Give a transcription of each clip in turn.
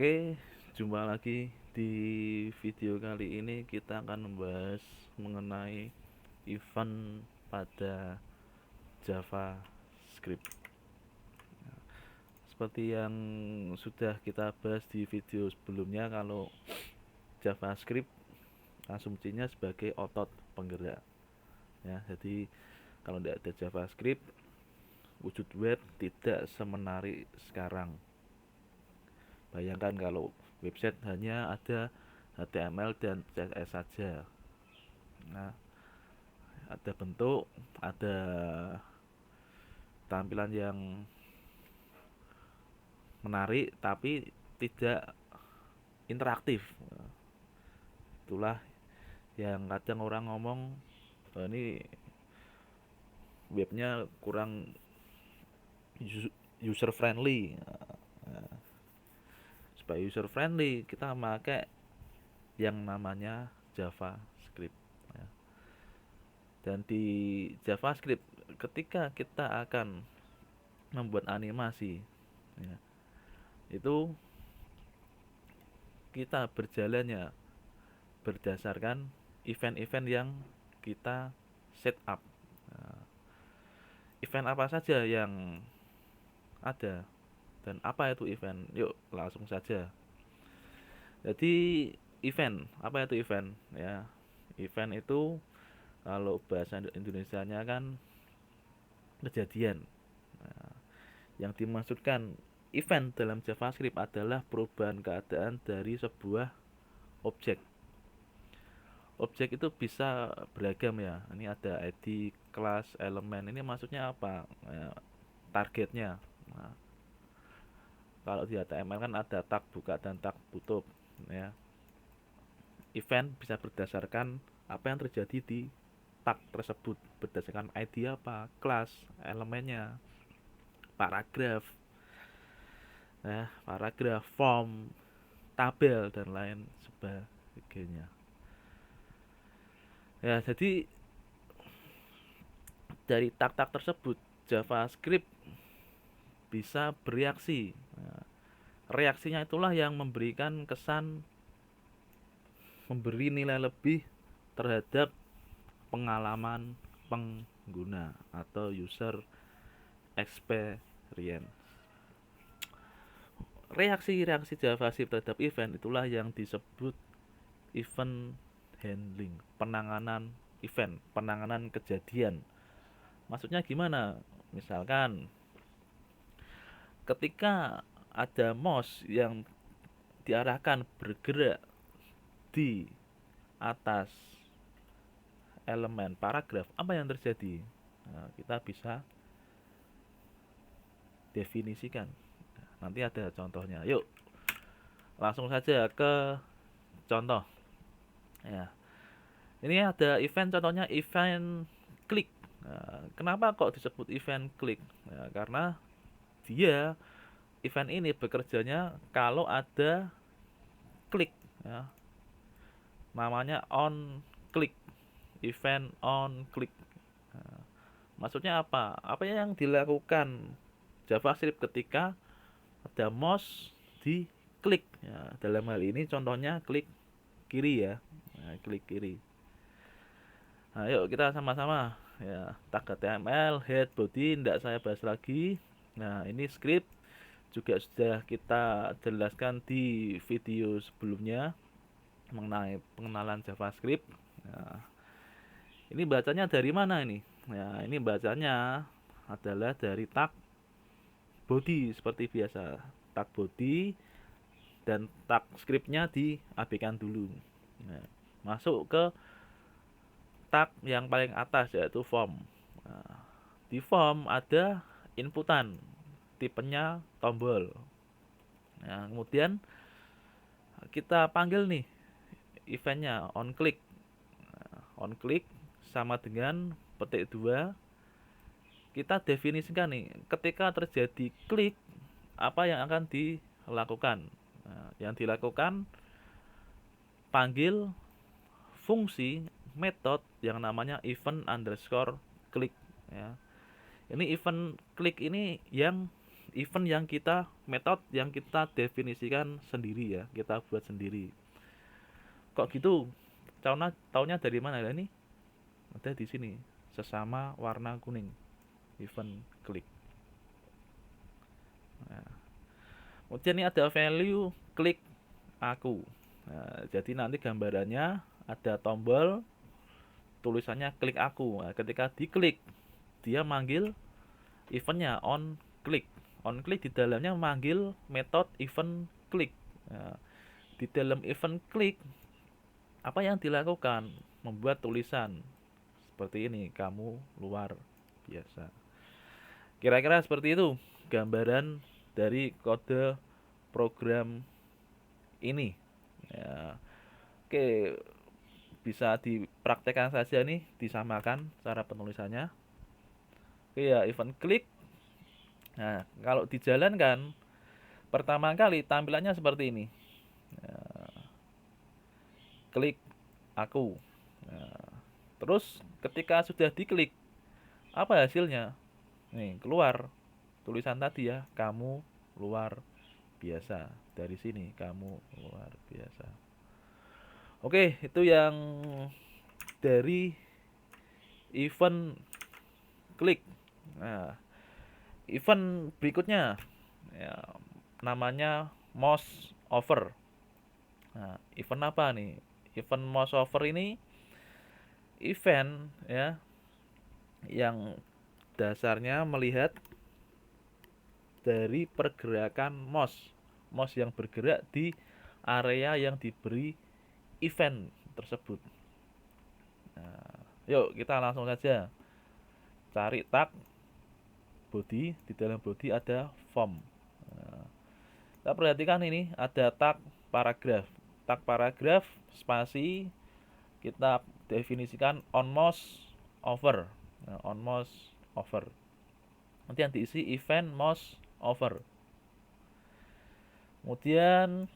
Oke, jumpa lagi di video kali ini kita akan membahas mengenai event pada JavaScript. Seperti yang sudah kita bahas di video sebelumnya, kalau JavaScript asumsinya sebagai otot penggerak. Ya, jadi kalau tidak ada JavaScript, wujud web tidak semenarik sekarang. Bayangkan kalau website hanya ada HTML dan CSS saja. Nah, ada bentuk, ada tampilan yang menarik tapi tidak interaktif. Itulah yang kadang orang ngomong, ini webnya kurang user friendly. Supaya user friendly kita pakai yang namanya JavaScript. Dan di JavaScript ketika kita akan membuat animasi, ya, itu kita berjalannya berdasarkan event-event yang kita set up. Nah, event apa saja yang ada dan apa itu event? Yuk langsung saja. Jadi event, apa itu event? Ya, event itu kalau bahasa Indonesianya kan kejadian. Nah, yang dimaksudkan event dalam JavaScript adalah perubahan keadaan dari sebuah objek. Objek itu bisa beragam ya. Ini ada ID, kelas, elemen. Ini maksudnya apa? Ya, targetnya. Nah, kalau di HTML kan ada tag buka dan tag tutup. Ya. Event bisa berdasarkan apa yang terjadi di tag tersebut, berdasarkan ID apa, kelas, elemennya, paragraf, paragraf, form, tabel dan lain sebagainya. Ya, jadi dari tag-tag tersebut JavaScript bisa bereaksi. Nah, reaksinya itulah yang memberikan kesan memberi nilai lebih terhadap pengalaman pengguna atau user experience. Reaksi-reaksi JavaScript terhadap event itulah yang disebut event handling, penanganan event, penanganan kejadian. Maksudnya gimana? Misalkan ketika ada mouse yang diarahkan bergerak di atas elemen paragraf, apa yang terjadi? Nah, kita bisa definisikan. Nanti ada contohnya. Yuk, langsung saja ke contoh. Ya, ini ada event, contohnya event klik. Nah, kenapa kok disebut event klik? Ya, karena dia event ini bekerjanya kalau ada klik. Ya, namanya on click, event on click. Nah, maksudnya apa? Apa yang dilakukan JavaScript ketika ada mouse di klik? Ya, dalam hal ini contohnya klik kiri ya. Nah, klik kiri. Nah, yuk kita sama-sama ya, tag HTML, head, body tidak saya bahas lagi. Nah, ini script juga sudah kita jelaskan di video sebelumnya mengenai pengenalan JavaScript. Nah, ini bacanya dari mana ini? Ya, ini bacanya adalah dari tag body seperti biasa. Tag body dan tag scriptnya diabaikan dulu. Nah, masuk ke tag yang paling atas yaitu form. Nah, di form ada inputan, tipenya tombol. Nah, kemudian kita panggil nih eventnya on click. Nah, on click sama dengan petik 2. Kita definisikan nih, ketika terjadi klik, apa yang akan dilakukan? Nah, yang dilakukan panggil fungsi metode yang namanya event underscore click ya. Ini event klik ini yang event yang kita metode yang kita definisikan sendiri ya, kita buat sendiri. Kok gitu? Taunya dari mana? Ini ada di sini, sesama warna kuning, event klik. Nah, kemudian ini ada value klik aku. Nah, jadi nanti gambarannya ada tombol tulisannya klik aku. Nah, ketika diklik dia manggil eventnya on click. On click di dalamnya manggil metode event click. Nah, di dalam event click apa yang dilakukan? Membuat tulisan seperti ini, kamu luar biasa. Kira-kira seperti itu gambaran dari kode program ini. Ya, oke, bisa dipraktekkan saja nih, disamakan cara penulisannya. Oke ya, event click. Nah, kalau dijalankan pertama kali tampilannya seperti ini. Nah, klik aku. Nah, terus ketika sudah diklik, apa hasilnya? Nih, keluar tulisan tadi ya, kamu luar biasa. Dari sini, kamu luar biasa. Oke, itu yang dari event klik. Nah, event berikutnya ya, namanya mouse over. Nah, event apa nih? Event mouse over ini event ya yang dasarnya melihat dari pergerakan mouse. Mouse yang bergerak di area yang diberi event tersebut. Nah, yuk kita langsung saja cari tag body. Di dalam body ada form. Nah, kita perhatikan ini ada tag paragraf. Tag paragraf spasi kita definisikan on mouse over. Nah, on mouse over. Nanti yang diisi event mouse over. Kemudian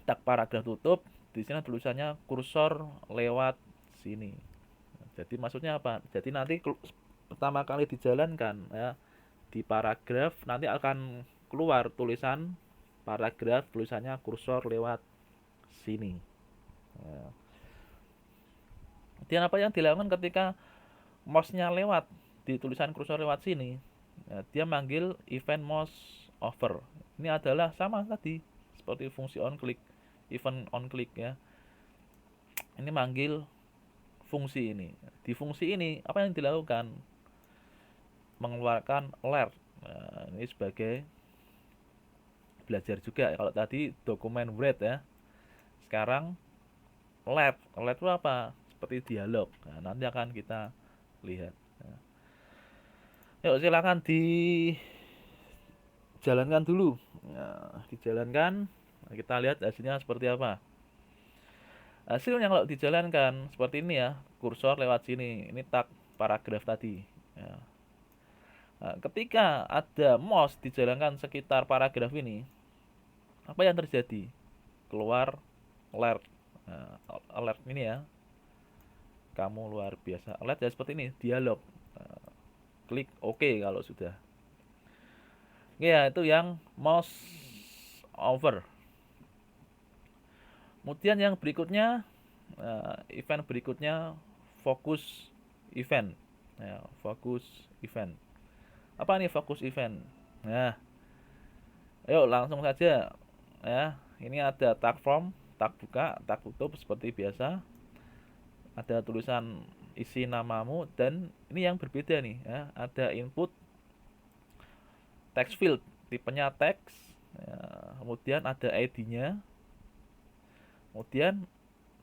tag paragraf tutup. Di sini tulisannya kursor lewat sini. Jadi maksudnya apa? Jadi nanti pertama kali dijalankan ya di paragraf nanti akan keluar tulisan paragraf, tulisannya kursor lewat sini. Ya. Kemudian apa yang dilakukan ketika mouse-nya lewat di tulisan kursor lewat sini? Ya, dia manggil event mouse over. Ini adalah sama tadi seperti fungsi on click, event on click ya. Ini manggil fungsi ini. Di fungsi ini apa yang dilakukan? Mengeluarkan alert. Nah, ini sebagai belajar juga. Kalau tadi dokumen word ya, sekarang alert. Alert itu apa? Seperti dialog. Nah, nanti akan kita lihat. Nah, yuk silakan dijalankan dulu. Nah, dijalankan. Nah, kita lihat hasilnya seperti apa. Hasilnya kalau dijalankan seperti ini ya, kursor lewat sini. Ini tag paragraf tadi. Ya. Nah, ketika ada mouse dijalankan sekitar paragraf ini, apa yang terjadi? Keluar alert. Nah, alert ini ya, kamu luar biasa. Alert ya seperti ini, dialog. Nah, klik OK kalau sudah. Ya, itu yang mouse over. Kemudian yang berikutnya, event berikutnya fokus event. Ya, fokus event. Apa nih fokus event? Nah, ayo langsung saja. Ya, ini ada tag from, tag buka, tag tutup seperti biasa. Ada tulisan isi namamu dan ini yang berbeda nih. Ya, ada input text field, tipenya text. Ya, kemudian ada ID-nya. Kemudian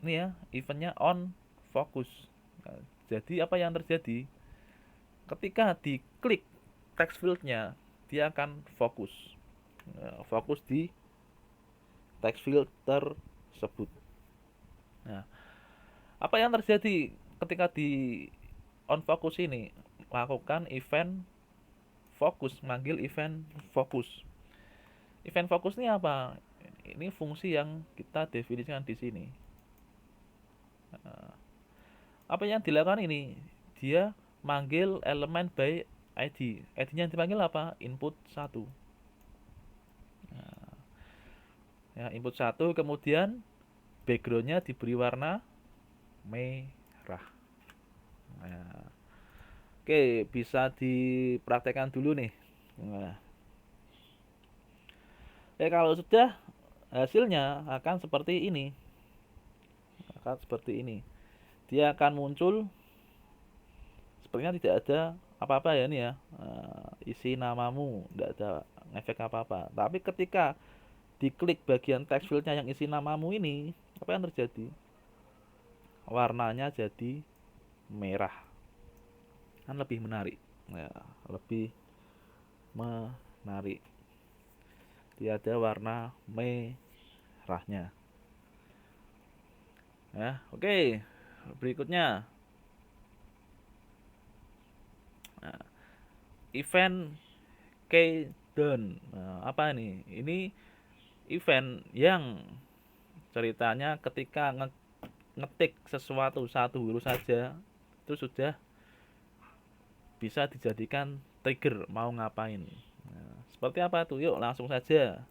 ini ya eventnya on focus. Nah, jadi apa yang terjadi ketika diklik text fieldnya dia akan fokus. Nah, fokus di text field tersebut. Nah, apa yang terjadi ketika di on focus ini? Lakukan event fokus, manggil event fokus. Event fokus ini apa? Ini fungsi yang kita definisikan di sini. Nah, apa yang dilakukan ini? Dia manggil elemen by ID. ID-nya yang dipanggil apa? Input 1. ya, input 1 kemudian backgroundnya diberi warna merah. Nah, oke, bisa dipraktekkan dulu nih. Nah, kalau sudah, hasilnya akan seperti ini. Dia akan muncul sepertinya tidak ada apa-apa ya ini ya. Isi namamu, tidak ada efek apa-apa. Tapi ketika diklik bagian text fieldnya yang isi namamu ini, apa yang terjadi? Warnanya jadi merah. Kan lebih menarik. Ya, lebih menarik. Dia ada warna merahnya. Ya, oke. Berikutnya, nah, event countdown. Nah, apa ini? Ini event yang ceritanya ketika ngetik sesuatu satu huruf saja itu sudah bisa dijadikan trigger mau ngapain. Nah, seperti apa tuh? Yuk langsung saja.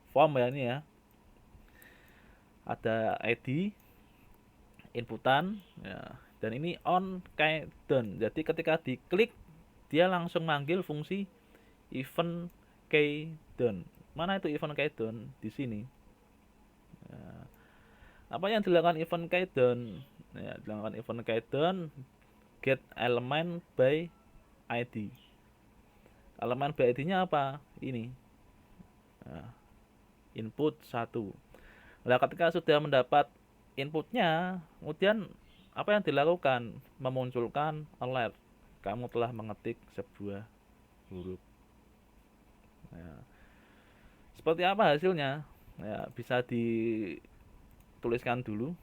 Form ya ini ya. Ada ID, inputan, ya. Dan ini on countdown. Jadi ketika diklik dia langsung manggil fungsi event countdown. Mana itu event countdown? Di sini. Nah, apa yang dilakukan event countdown? Ya, dilakukan event countdown get element by ID. Elemen by ID-nya apa? Ini. Nah, input 1. Nah, ketika sudah mendapat inputnya, kemudian apa yang dilakukan? Memunculkan alert. Kamu telah mengetik sebuah huruf. Ya. Seperti apa hasilnya? Ya, bisa dituliskan dulu.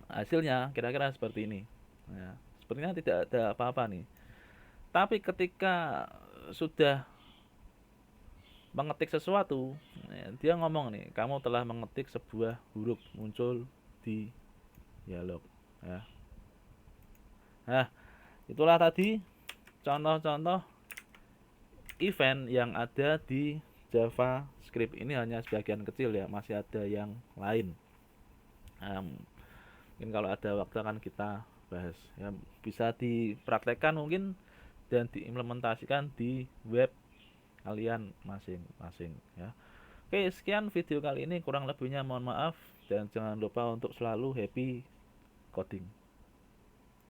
Hasilnya kira-kira seperti ini. Ya, sepertinya tidak ada apa-apa nih. Tapi ketika sudah mengetik sesuatu, ya, dia ngomong nih, kamu telah mengetik sebuah huruf muncul di dialog. Ya. Nah, itulah tadi contoh-contoh event yang ada di JavaScript. Ini hanya sebagian kecil ya, masih ada yang lain. Mungkin kalau ada waktu akan kita bahas. Ya, bisa dipraktekkan mungkin dan diimplementasikan di web kalian masing-masing ya. Oke, sekian video kali ini, kurang lebihnya mohon maaf dan jangan lupa untuk selalu happy coding.